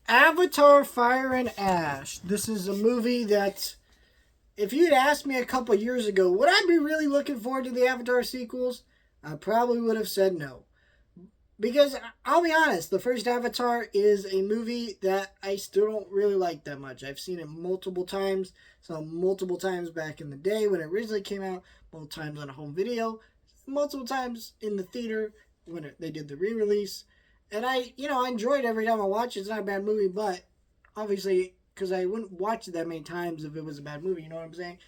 Avatar Fire and Ash. This is a movie that, if you'd asked me a couple years ago, would I be really looking forward to the Avatar sequels? I probably would have said no. Because I'll be honest, the first Avatar is a movie that I still don't really like that much. I've seen it multiple times. Saw multiple times back in the day when it originally came out, multiple times on a home video, multiple times in the theater when they did the re-release. And I enjoyed it every time I watch it. It's not a bad movie, but obviously, because I wouldn't watch it that many times if it was a bad movie, you know what I'm saying?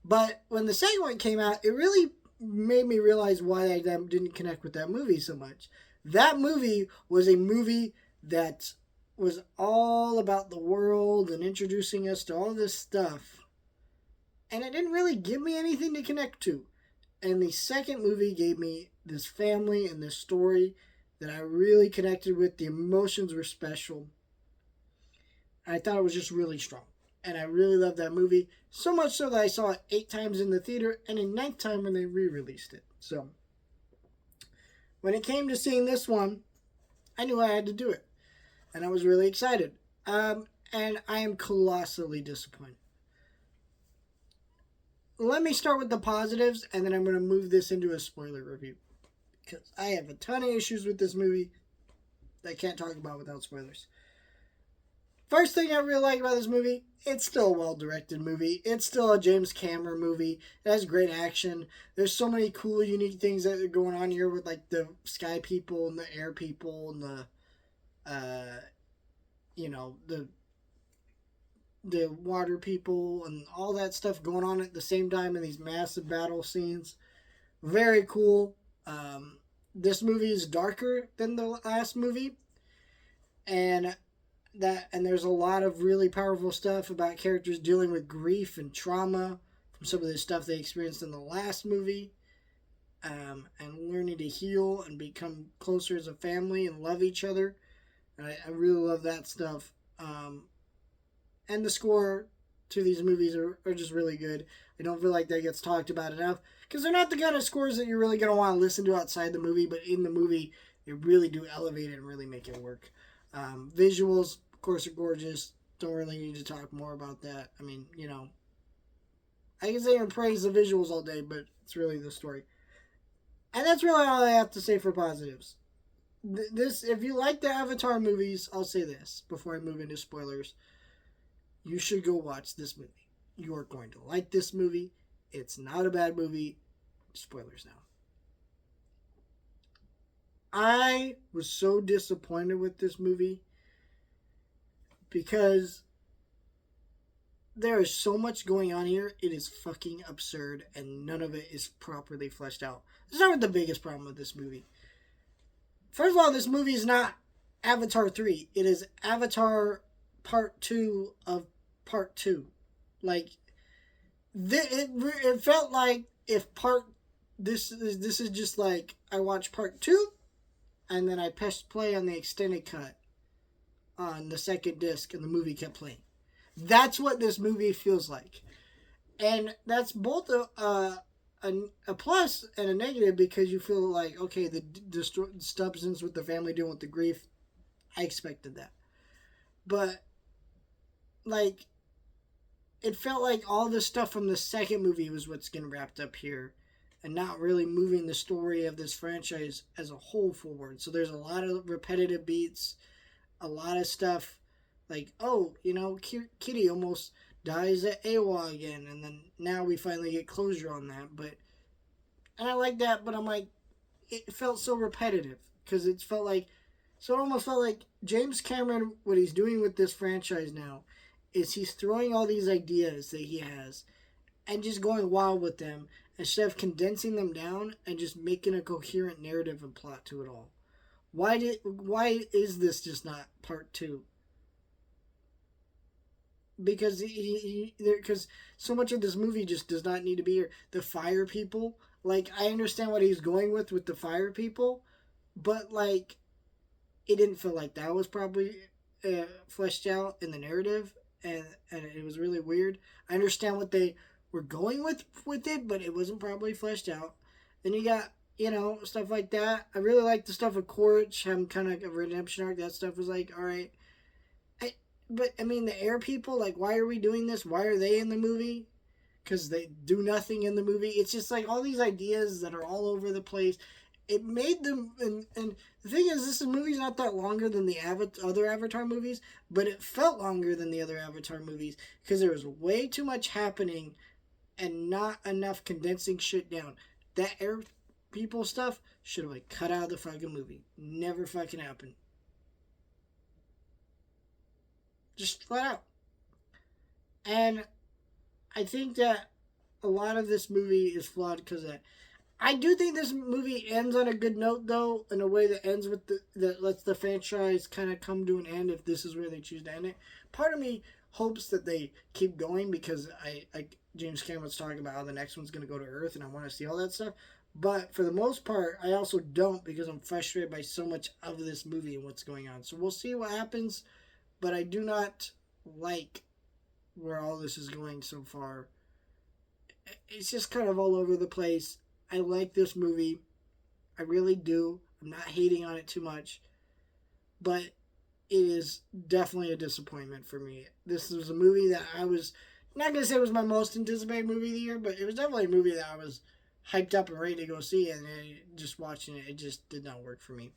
But when the second one came out, it really made me realize why I didn't connect with that movie so much. That movie was a movie that was all about the world and introducing us to all this stuff. And it didn't really give me anything to connect to. And the second movie gave me this family and this story that I really connected with. The emotions were special. I thought it was just really strong. And I really loved that movie. So much so that I saw it 8 times in the theater and a ninth time when they re-released it. So when it came to seeing this one, I knew I had to do it. And I was really excited. And I am colossally disappointed. Let me start with the positives, and then I'm going to move this into a spoiler review. Because I have a ton of issues with this movie that I can't talk about without spoilers. First thing I really like about this movie, it's still a well-directed movie. It's still a James Cameron movie. It has great action. There's so many cool, unique things that are going on here with like the sky people and the air people and the water people and all that stuff going on at the same time in these massive battle scenes. Very cool. This movie is darker than the last movie, and there's a lot of really powerful stuff about characters dealing with grief and trauma from some of the stuff they experienced in the last movie, and learning to heal and become closer as a family and love each other. And I really love that stuff. And the score to these movies are just really good. I don't feel like that gets talked about enough because they're not the kind of scores that you're really going to want to listen to outside the movie, but in the movie, they really do elevate it and really make it work. Visuals, of course, are gorgeous. Don't really need to talk more about that. I mean, I can say and praise the visuals all day, but it's really the story. And that's really all I have to say for positives. If you like the Avatar movies, I'll say this before I move into spoilers. You should go watch this movie. You are going to like this movie. It's not a bad movie. Spoilers now. I was so disappointed with this movie because there is so much going on here. It is fucking absurd and none of it is properly fleshed out. That's not the biggest problem with this movie. First of all, this movie is not Avatar 3. It is Avatar Part 2 of Part 2. Like, it felt like if this is just like I watched Part 2 and then I pressed play on the extended cut on the second disc and the movie kept playing. That's what this movie feels like. And that's both a plus and a negative because you feel like, okay, the substance with the family dealing with the grief, I expected that. But, like, it felt like all the stuff from the second movie was what's getting wrapped up here and not really moving the story of this franchise as a whole forward. So there's a lot of repetitive beats, a lot of stuff like, oh, Kitty almost dies at AWA again, and then now we finally get closure on that. And I like that, but I'm like, it felt so repetitive because it almost felt like James Cameron, what he's doing with this franchise now is he's throwing all these ideas that he has and just going wild with them instead of condensing them down and just making a coherent narrative and plot to it all. Why is this just not Part 2? Because because so much of this movie just does not need to be here. The fire people, like, I understand what he's going with the fire people, but like, it didn't feel like that was probably fleshed out in the narrative, and it was really weird. I understand what they were going with it, but it wasn't probably fleshed out. Then you got stuff like that. I really like the stuff with Quaritch, having kind of like a redemption arc. That stuff was like, all right. but I mean, the air people, like, why are we doing this? Why are they in the movie? Because they do nothing in the movie. It's just like all these ideas that are all over the place. It made them, and the thing is, this movie's not that longer than the other Avatar movies, but it felt longer than the other Avatar movies because there was way too much happening and not enough condensing shit down. That air people stuff should have like cut out of the fucking movie. Never fucking happened. Just flat out. And I think that a lot of this movie is flawed because of that. I do think this movie ends on a good note, though, in a way that ends with that lets the franchise kind of come to an end if this is where they choose to end it. Part of me hopes that they keep going because James Cameron's talking about how the next one's going to go to Earth, and I want to see all that stuff. But for the most part, I also don't because I'm frustrated by so much of this movie and what's going on. So we'll see what happens, but I do not like where all this is going so far. It's just kind of all over the place. I like this movie. I really do. I'm not hating on it too much. But it is definitely a disappointment for me. This was a movie that I was not going to say it was my most anticipated movie of the year, but it was definitely a movie that I was hyped up and ready to go see. And just watching it, it just did not work for me.